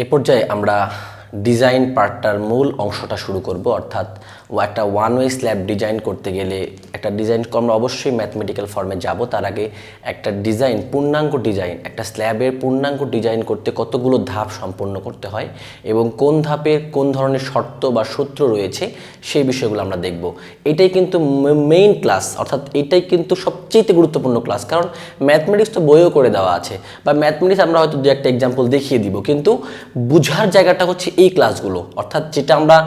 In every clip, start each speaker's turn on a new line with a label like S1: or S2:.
S1: এ পর্যায়ে আমরা ডিজাইন পার্টটার মূল অংশটা শুরু করব, অর্থাৎ একটা ওয়ান ওয়ে স্ল্যাব ডিজাইন করতে গেলে একটা ডিজাইন আমরা অবশ্যই ম্যাথমেটিক্যাল ফর্মে যাব। তার আগে একটা ডিজাইন, পূর্ণাঙ্গ ডিজাইন, একটা স্ল্যাবের পূর্ণাঙ্গ ডিজাইন করতে কতগুলো ধাপ সম্পন্ন করতে হয় এবং কোন ধাপে কোন ধরনের শর্ত বা সূত্র রয়েছে সেই বিষয়গুলো আমরা দেখব। এটাই কিন্তু মেইন ক্লাস, অর্থাৎ এটাই কিন্তু সবচেয়ে গুরুত্বপূর্ণ ক্লাস। কারণ ম্যাথমেটিক্স তো বইও করে দেওয়া আছে, বা ম্যাথমেটিক্স আমরা হয়তো দু একটা এক্সাম্পল দেখিয়ে দিব, কিন্তু বুঝার জায়গাটা হচ্ছে এই ক্লাসগুলো। অর্থাৎ যেটা আমরা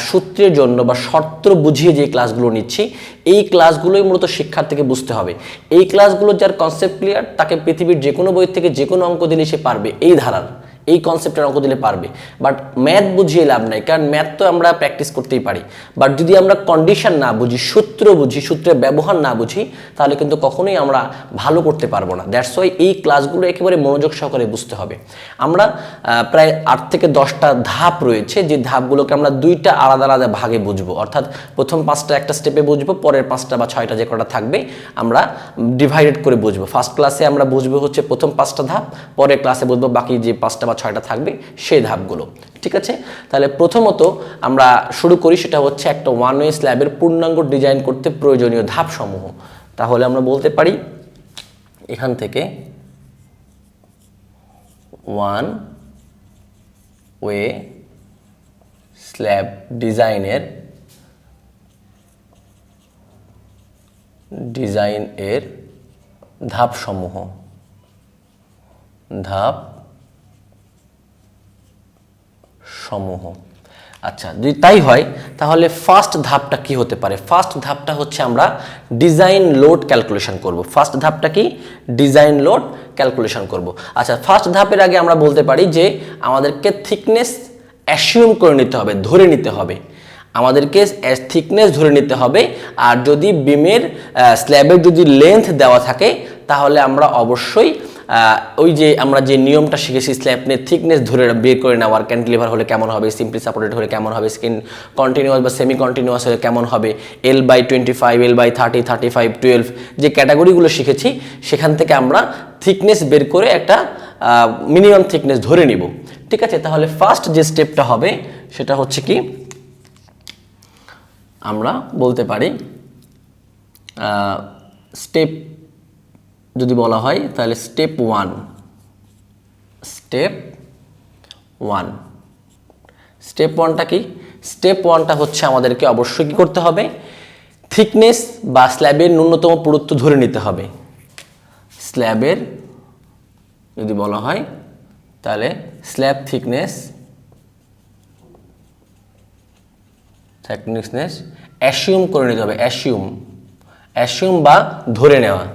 S1: সূত্রের জন্য বা শর্ত বুঝিয়ে যে ক্লাসগুলো নিচ্ছি, এই ক্লাসগুলোই মূলত শিক্ষার্থীকে বুঝতে হবে। এই ক্লাসগুলো যার কনসেপ্ট ক্লিয়ার, তাকে পৃথিবীর যে কোনো বই থেকে যে কোনো অঙ্ক দিলে সে পারবে, এই ধারার এই কনসেপ্টের অঙ্ক দিলে পারবে। বাট ম্যাথ বুঝিয়ে লাভ নাই, কারণ ম্যাথ তো আমরা প্র্যাকটিস করতেই পারি, বাট যদি আমরা কন্ডিশন না বুঝি, সূত্র বুঝি, সূত্রের ব্যবহার না বুঝি, তাহলে কিন্তু কখনোই আমরা ভালো করতে পারবো না। দ্যাটস ওয়াই এই ক্লাসগুলো একেবারে মনোযোগ সহকারে বুঝতে হবে। আমরা প্রায় 8 থেকে 10টা ধাপ রয়েছে, যে ধাপগুলোকে আমরা 2টা আলাদা আলাদা ভাগে বুঝবো। অর্থাৎ প্রথম 5টা একটা স্টেপে বুঝবো, পরের 5টা বা 6টা যে কটা থাকবে আমরা ডিভাইডেড করে বুঝবো। ফার্স্ট ক্লাসে আমরা বুঝবো হচ্ছে প্রথম 5টা ধাপ, পরের ক্লাসে বুঝবো বাকি যে 5টা বা 6টা থাকবে সেই ধাপগুলো। ঠিক আছে, তাহলে প্রথমত আমরা শুরু করি, সেটা হচ্ছে একটা ওয়ান ওয়ে স্ল্যাবের পূর্ণাঙ্গ ডিজাইন করতে প্রয়োজনীয় ধাপসমূহ। তাহলে আমরা বলতে পারি এখান থেকে ওয়ান ওয়ে স্ল্যাব ডিজাইনের ধাপসমূহ। আচ্ছা, যদি তাই হয় তাহলে ফার্স্ট ধাপটা কি হতে পারে? ফার্স্ট ধাপটা হচ্ছে আমরা ডিজাইন লোড ক্যালকুলেশন করব। ফার্স্ট ধাপটা কি? ডিজাইন লোড ক্যালকুলেশন করব। আচ্ছা, ফার্স্ট ধাপের আগে আমরা বলতে পারি যে আমাদেরকে থিকনেস অ্যাসিউম করে নিতে হবে, ধরে নিতে হবে। আমাদেরকে থিকনেস ধরে নিতে হবে। আর যদি বিমের স্ল্যাবের যদি লেন্থ দেওয়া থাকে, তাহলে আমরা অবশ্যই ওই যে আমরা যে নিয়মটা শিখেছি স্ল্যাবের থিকনেস ধরে বের করে নেওয়ার, ক্যান্টিলিভার হলে কেমন হবে, সিম্পলি সাপোর্টেড হলে কেমন হবে, স্কিন কন্টিনিউয়াস বা সেমি কন্টিনিউয়াস হলে কেমন হবে, L/25, L/30, 35, 12 যে ক্যাটাগরিগুলো শিখেছি, সেখান থেকে আমরা থিকনেস বের করে একটা মিনিমাম থিকনেস ধরে নিব। ঠিক আছে, তাহলে ফার্স্ট যে স্টেপটা হবে সেটা হচ্ছে কি, আমরা বলতে পারি স্টেপ যদি বলা হয় তাহলে স্টেপ ওয়ান। স্টেপ ওয়ানটা কি? স্টেপ ওয়ানটা হচ্ছে আমাদেরকে অবশ্যই কি করতে হবে? থিকনেস বা স্ল্যাবের ন্যূনতম পুরুত্ব ধরে নিতে হবে। স্ল্যাবের যদি বলা হয় তাহলে স্ল্যাব থিকনেস অ্যাসিউম করে নিতে হবে। অ্যাসিউম বা ধরে নেওয়া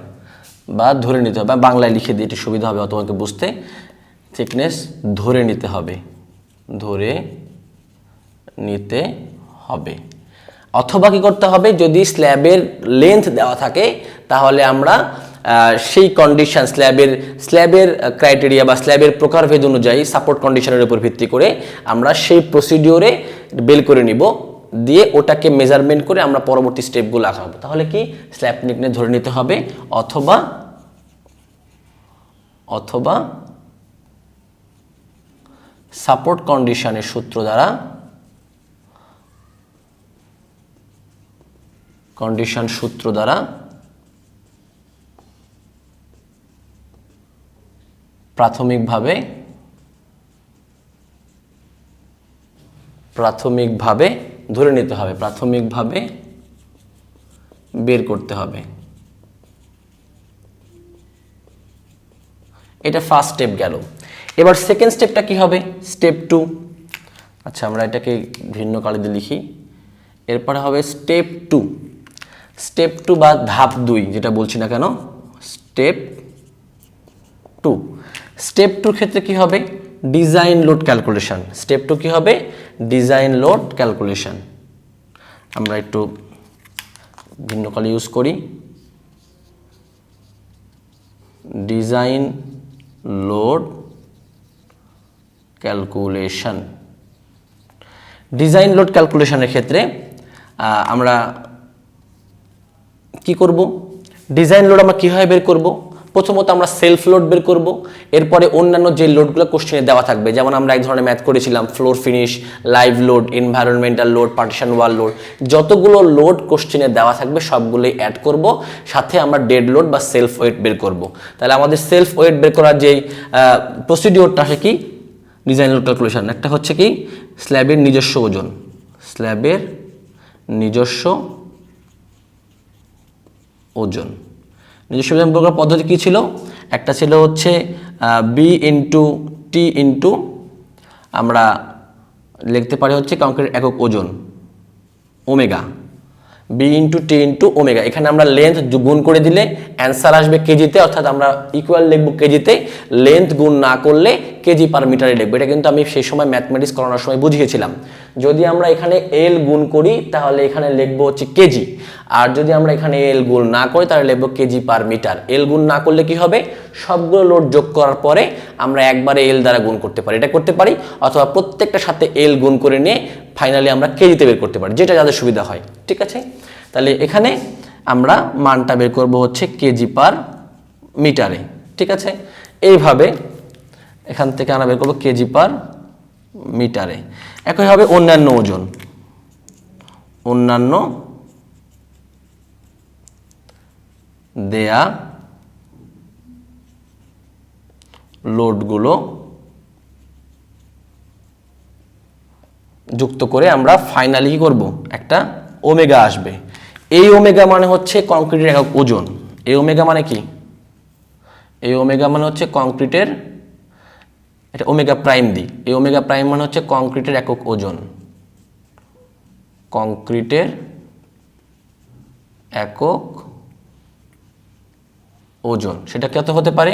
S1: বা ধরে নিতে হবে। বাংলায় লিখে দিই, একটু সুবিধা হবে তোমাকে বুঝতে। থিকনেস ধরে নিতে হবে, অথবা কি করতে হবে, যদি স্ল্যাবের লেন্থ দেওয়া থাকে তাহলে আমরা সেই কন্ডিশন স্ল্যাবের ক্রাইটেরিয়া বা স্ল্যাবের প্রকারভেদ অনুযায়ী সাপোর্ট কন্ডিশনের উপর ভিত্তি করে আমরা সেই প্রসিডিওরে বের করে নিব, দিয়ে ওটাকে মেজারমেন্ট করে আমরা পরবর্তী স্টেপগুলো আঁকাবো। তাহলে কি স্ল্যাব থিকনেস ধরে নিতে হবে, অথবা সাপোর্ট কন্ডিশনের সূত্র দ্বারা প্রাথমিকভাবে ধরে নিতে হবে, প্রাথমিকভাবে বের করতে হবে। এটা ফার্স্ট স্টেপ গেল। এবার সেকেন্ড স্টেপটা কি হবে? Step two. আচ্ছা, আমরা এটাকে ভিন্ন কালিতে লিখি। এরপরে হবে স্টেপ টু বা ধাপ 2, যেটা বলছি না কেন, স্টেপ টুর ক্ষেত্রে কি হবে? Design load calculation. Step two কি হবে? Design load calculation. আমরা একটু ভিন্ন কালি ইউজ করি। ডিজাইন লোড ক্যালকুলেশনের ক্ষেত্রে আমরা কি করব? ডিজাইন লোড আমরা কিভাবে বের করব? প্রথমত আমরা সেলফ লোড বের করব, এরপরে অন্যান্য যে লোডগুলো কোশ্চেনে দেওয়া থাকবে, যেমন আমরা এক ধরনের ম্যাথ করেছিলাম floor finish, live load, environmental load, partition wall load, যতগুলো লোড কোশ্চেনে দেওয়া থাকবে সবগুলোই অ্যাড করব, সাথে আমরা ডেড লোড বা সেলফ ওয়েট বের করব। তাহলে আমাদের সেলফ ওয়েট বের করার যেই প্রসিডিওরটা আসে কি, ডিজাইন লোড ক্যালকুলেশন, একটা হচ্ছে কি স্ল্যাবের নিজস্ব ওজন, স্ল্যাবের নিজস্ব ওজন। নিজস্ব ওজন বের করার পদ্ধতি কী ছিল, একটা ছিল হচ্ছে বি ইন্টু টি ইন্টু, আমরা লিখতে পারি হচ্ছে কংক্রিট একক ওজন omega, B into T into omega. এখানে আমরা লেন্থ গুণ করে দিলে অ্যান্সার আসবে কেজিতে, অর্থাৎ আমরা ইকুয়াল লিখবো কেজিতে, লেন্থ গুণ না করলে কেজি পার মিটারে লিখবো। এটা কিন্তু আমি সেই সময় ম্যাথমেটিক্স করানোর সময় বুঝিয়েছিলাম। যদি আমরা এখানে এল গুণ করি তাহলে এখানে লিখবো হচ্ছে কেজি, আর যদি আমরা এখানে এল গুণ না করি তাহলে লিখবো কেজি পার মিটার। এল গুণ না করলে কি হবে, সবগুলো লোড যোগ করার পরে আমরা একবারে এল দ্বারা গুণ করতে পারি, এটা করতে পারি, অথবা প্রত্যেকটার সাথে এল গুণ করে নিয়ে ফাইনালি আমরা কেজিতে বের করতে পারি, যেটা যাদের সুবিধা হয়। ঠিক আছে, তাহলে এখানে আমরা মানটা বের করব হচ্ছে কেজি পার মিটারে। ঠিক আছে, এইভাবে এখান থেকে আমরা বের করবো কেজি পার মিটারে। একইভাবে অন্যান্য ওজন, অন্যান্য দেয়া লোডগুলো যুক্ত করে আমরা ফাইনালি কি করব, একটা ওমেগা আসবে। এই ওমেগা মানে হচ্ছে কংক্রিটের একক ওজন। এই ওমেগা মানে কি, এই ওমেগা মানে হচ্ছে কংক্রিটের, এটা ওমেগা প্রাইম দিই, এই ওমেগা প্রাইম মানে হচ্ছে কংক্রিটের একক ওজন, কংক্রিটের একক ওজন। সেটা কত হতে পারে,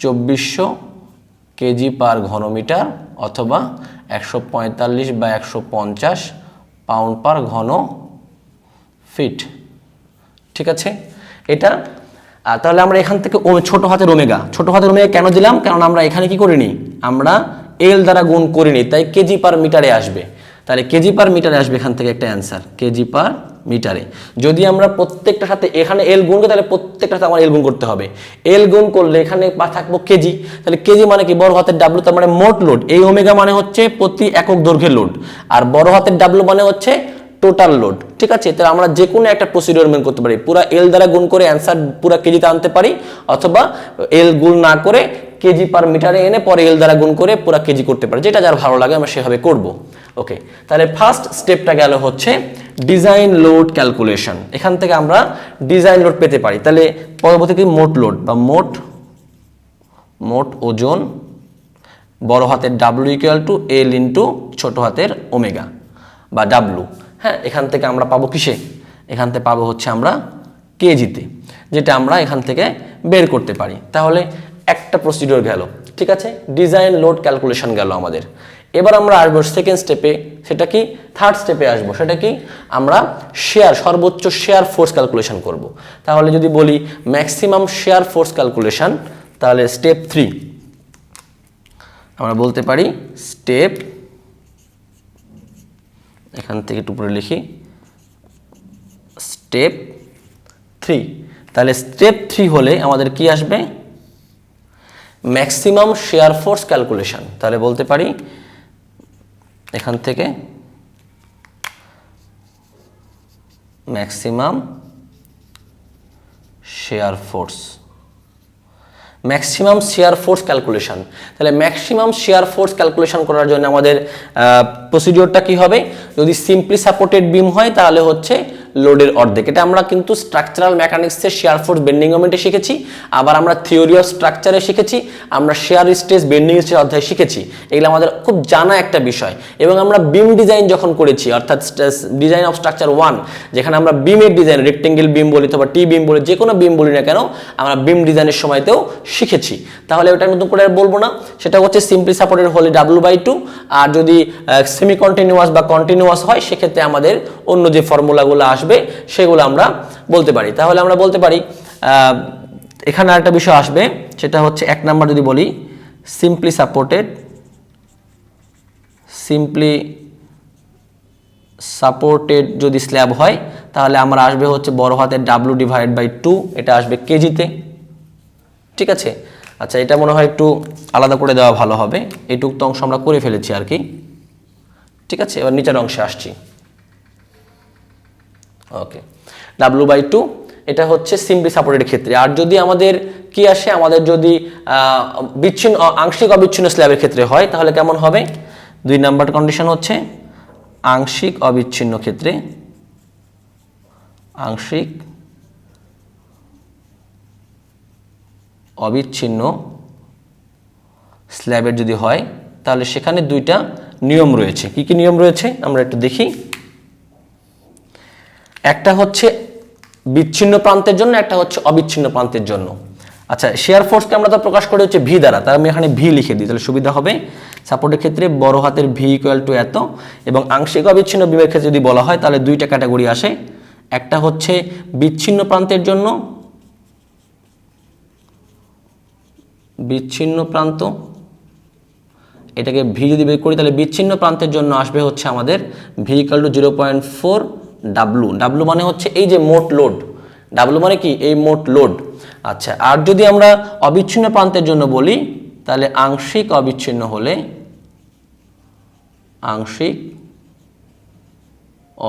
S1: 2400 কেজি পার ঘনমিটার অথবা 145 বা 150 পাউন্ড পার ঘন ফিট। ঠিক আছে, এটা তাহলে আমরা এখান থেকে ছোট হাতের ওমেগা, ছোট হাতের ওমেগা কেন দিলাম, কারণ আমরা এখানে কি করিনি, আমরা এল দ্বারা গুণ করিনি, তাই কেজি পার মিটারে আসবে। তাহলে কেজি পার মিটারে আসবে এখান থেকে একটা অ্যান্সার, কেজি পার মিটারে। যদি আমরা প্রত্যেকটার সাথে এখানে এল গুণ করি তাহলে প্রত্যেকটার সাথে আমার এল গুণ করতে হবে। এল গুণ করলে এখানে থাকবো কেজি, তাহলে কেজি মানে কি, বড় হাতের ডাব্লু, তার মানে মোট লোড। এই ওমেগা মানে হচ্ছে প্রতি একক দৈর্ঘ্যের লোড, আর বড় হাতের ডাব্লু মানে হচ্ছে টোটাল লোড। ঠিক আছে, তাহলে আমরা যে কোনো একটা প্রসিডিওর মেন করতে পারি, পুরো এল দ্বারা গুণ করে অ্যান্সার পুরো কেজিতে আনতে পারি, অথবা এল গুণ না করে কেজি পার মিটারে এনে পরে এল দ্বারা গুণ করে পুরো কেজি করতে পারি, যেটা যার ভালো লাগে আমরা সেভাবে করব। ওকে, তাহলে ফার্স্ট স্টেপটা গেল হচ্ছে ডিজাইন লোড ক্যালকুলেশন। এখান থেকে আমরা ডিজাইন লোড পেতে পারি। তাহলে পরবর্তীতে মোট লোড বা মোট ওজন, বড় হাতের W equal to L into ছোট হাতের ওমেগা বা ডাব্লু। হ্যাঁ, এখান থেকে আমরা পাবো কিসে, এখান থেকে পাবো হচ্ছে আমরা কেজিতে, যেটা আমরা এখান থেকে বের করতে পারি। তাহলে একটা প্রসিডিওর গেল। ঠিক আছে, ডিজাইন লোড ক্যালকুলেশন গেল আমাদের। এবার আমরা আসবো সেকেন্ড স্টেপে, সেটা কি, থার্ড স্টেপে আসবো, সেটা কি, আমরা সর্বোচ্চ শেয়ার ফোর্স ক্যালকুলেশন করব। তাহলে যদি বলি ম্যাক্সিমাম শেয়ার ফোর্স ক্যালকুলেশন, তাহলে স্টেপ 3 আমরা বলতে পারি স্টেপ, এখান থেকে একটু উপরে লিখি স্টেপ 3। তাহলে স্টেপ 3 হলে আমাদের কি আসবে, ম্যাক্সিমাম শেয়ার ফোর্স ক্যালকুলেশন। তাহলে বলতে পারি এখান থেকে maximum share force, maximum share force calculation. তাহলে ম্যাক্সিমাম শেয়ার ফোর্স ক্যালকুলেশন করার জন্য আমাদের প্রসিডিওরটা কি হবে, যদি সিম্পলি সাপোর্টেড বিম হয় তাহলে হচ্ছে লোডের অর্ধেক। এটা আমরা কিন্তু স্ট্রাকচারাল মেকানিক্সের শেয়ার ফোর্স বেন্ডিং মোমেন্টে শিখেছি, আবার আমরা থিওরি অফ স্ট্রাকচারে শিখেছি, আমরা শেয়ার স্ট্রেস বেন্ডিং স্ট্রেস অধ্যায়ে শিখেছি। এগুলো আমাদের খুব জানা একটা বিষয়। এবং আমরা বিম ডিজাইন যখন করেছি, অর্থাৎ ডিজাইন অফ স্ট্রাকচার 1, যেখানে আমরা বিমের ডিজাইন, রেক্টেঙ্গেল বিম বলি অথবা টি বিম বলি, যে কোনো বিম বলি না কেন, আমরা বিম ডিজাইনের সময়তেও শিখেছি। তাহলে ওটা নতুন করে আর বলবো না। সেটা হচ্ছে সিম্পলি সাপোর্টেড হলে W/2, আর যদি সেমি কন্টিনিউয়াস বা কন্টিনিউয়াস হয় সেক্ষেত্রে আমাদের অন্য যে ফর্মুলাগুলো আসবে সেগুলো আমরা বলতে পারি। তাহলে আমরা বলতে পারি এখানে আরেকটা বিষয় আসবে, সেটা হচ্ছে 1 নাম্বার যদি বলি সিম্পলি সাপোর্টেড যদি স্ল্যাব হয় তাহলে আমরা আসবে হচ্ছে বড় হাতের W/2, এটা আসবে কেজিতে। ঠিক আছে। আচ্ছা, এটা মনে হয় একটু আলাদা করে দেওয়া ভালো হবে, এইটুক তো অংশ আমরা করে ফেলেছি আর কি। ঠিক আছে, এবার নিচের অংশে আসছি। ওকে, W/2 এটা হচ্ছে সিম্পলি সাপোর্টেড ক্ষেত্রে। আর যদি আমাদের কি আসে, আমাদের যদি বিচ্ছিন্ন আংশিক অবিচ্ছিন্ন স্ল্যাবের ক্ষেত্রে হয় তাহলে কেমন হবে? 2 নাম্বার কন্ডিশন হচ্ছে আংশিক অবিচ্ছিন্ন ক্ষেত্রে, আংশিক অবিচ্ছিন্ন স্ল্যাবের যদি হয় তাহলে সেখানে দুইটা নিয়ম রয়েছে। কি কি নিয়ম রয়েছে আমরা একটু দেখি। একটা হচ্ছে বিচ্ছিন্ন প্রান্তের জন্য, একটা হচ্ছে অবিচ্ছিন্ন প্রান্তের জন্য। আচ্ছা, শেয়ার ফোর্সকে আমরা তো প্রকাশ করি হচ্ছে ভি দ্বারা, তার আমি এখানে ভি লিখে দিই, তাহলে সুবিধা হবে। সাপোর্টের ক্ষেত্রে বড় হাতের ভি ইকুয়াল টু এত, এবং আংশিক অবিচ্ছিন্ন বিমের ক্ষেত্রে যদি বলা হয় তাহলে দুইটা ক্যাটাগরি আসে। একটা হচ্ছে বিচ্ছিন্ন প্রান্তের জন্য, বিচ্ছিন্ন প্রান্ত, এটাকে ভি যদি বের করি তাহলে বিচ্ছিন্ন প্রান্তের জন্য আসবে হচ্ছে আমাদের V equal to 0.4 W. W মানে হচ্ছে এই যে মোট লোড, ডাব্লু মানে কি এই মোট লোড। আচ্ছা, আর যদি আমরা অবিচ্ছিন্ন প্রান্তের জন্য বলি তাহলে আংশিক অবিচ্ছিন্ন হলে, আংশিক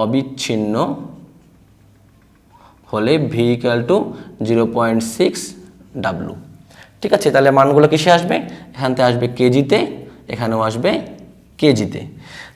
S1: অবিচ্ছিন্ন হলে ভি ইকুয়াল টু 0.6 ডাব্লু। ঠিক আছে, তাহলে মানগুলো কিসে আসবে? এখান থেকে আসবে কেজিতে, এখানেও আসবে কেজিতে।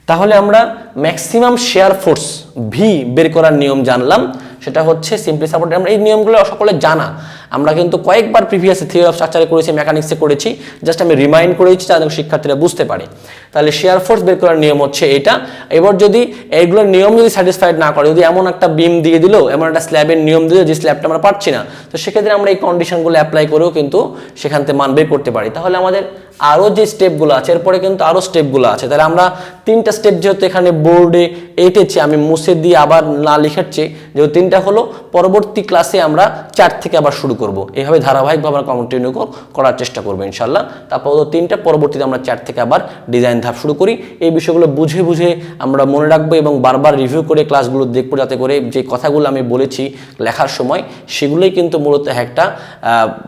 S1: তাহলে আমরা ম্যাক্সিমাম শেয়ার ফোর্স ভি বের করার নিয়ম জানলাম, সেটা হচ্ছে সিম্পলি সাপোর্ট। আমরা এই নিয়মগুলো সকলে জানা, আমরা কিন্তু কয়েকবার প্রিভিয়াস থিওরি অফ স্ট্রাকচারে করেছি, মেকানিক্সে করেছি, জাস্ট আমি রিমাইন্ড করেছি যাতে শিক্ষার্থীরা বুঝতে পারে। তাহলে শেয়ার ফোর্স বের করার নিয়ম হচ্ছে এটা। এবার যদি এইগুলোর নিয়ম যদি স্যাটিসফাইড না করে, যদি এমন একটা বিম দিয়ে দিল, এমন একটা স্ল্যাবের নিয়ম দিল যে স্ল্যাবটা আমরা পাচ্ছি না, তো সেক্ষেত্রে আমরা এই কন্ডিশনগুলো অ্যাপ্লাই করেও কিন্তু সেখান থেকে মান বের করতে পারি। তাহলে আমাদের আরও যে স্টেপগুলো আছে, এরপরে কিন্তু আরও স্টেপগুলো আছে। তাহলে আমরা 3টা স্টেপ যেহেতু এখানে বোর্ডে এঁটেছি, আমি মুছে দিয়ে আবার না লিখাচ্ছি, যেহেতু 3টা হলো, পরবর্তী ক্লাসে আমরা 4 থেকে আবার শুরু করব। এইভাবে ধারাবাহিকভাবে আমরা কন্টিনিউ করার চেষ্টা করবো ইনশাল্লাহ। তারপর 3টা, পরবর্তীতে আমরা 4 থেকে আবার ডিজাইন ধাপ শুরু করি। এই বিষয়গুলো বুঝে বুঝে আমরা মনে রাখবো এবং বারবার রিভিউ করে ক্লাসগুলো দেখবো, যাতে করে যে কথাগুলো আমি বলেছি লেখার সময়, সেগুলোই কিন্তু মূলত একটা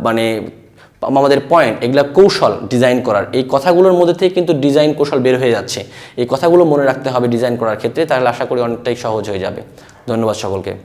S1: মানে আমাদের পয়েন্ট, এগুলা কৌশল ডিজাইন করার। এই কথাগুলোর মধ্যে থেকে কিন্তু ডিজাইন কৌশল বের হয়ে যাচ্ছে। এই কথাগুলো মনে রাখতে হবে ডিজাইন করার ক্ষেত্রে, তাহলে আশা করি অনেকটাই সহজ হয়ে যাবে। ধন্যবাদ সকলকে।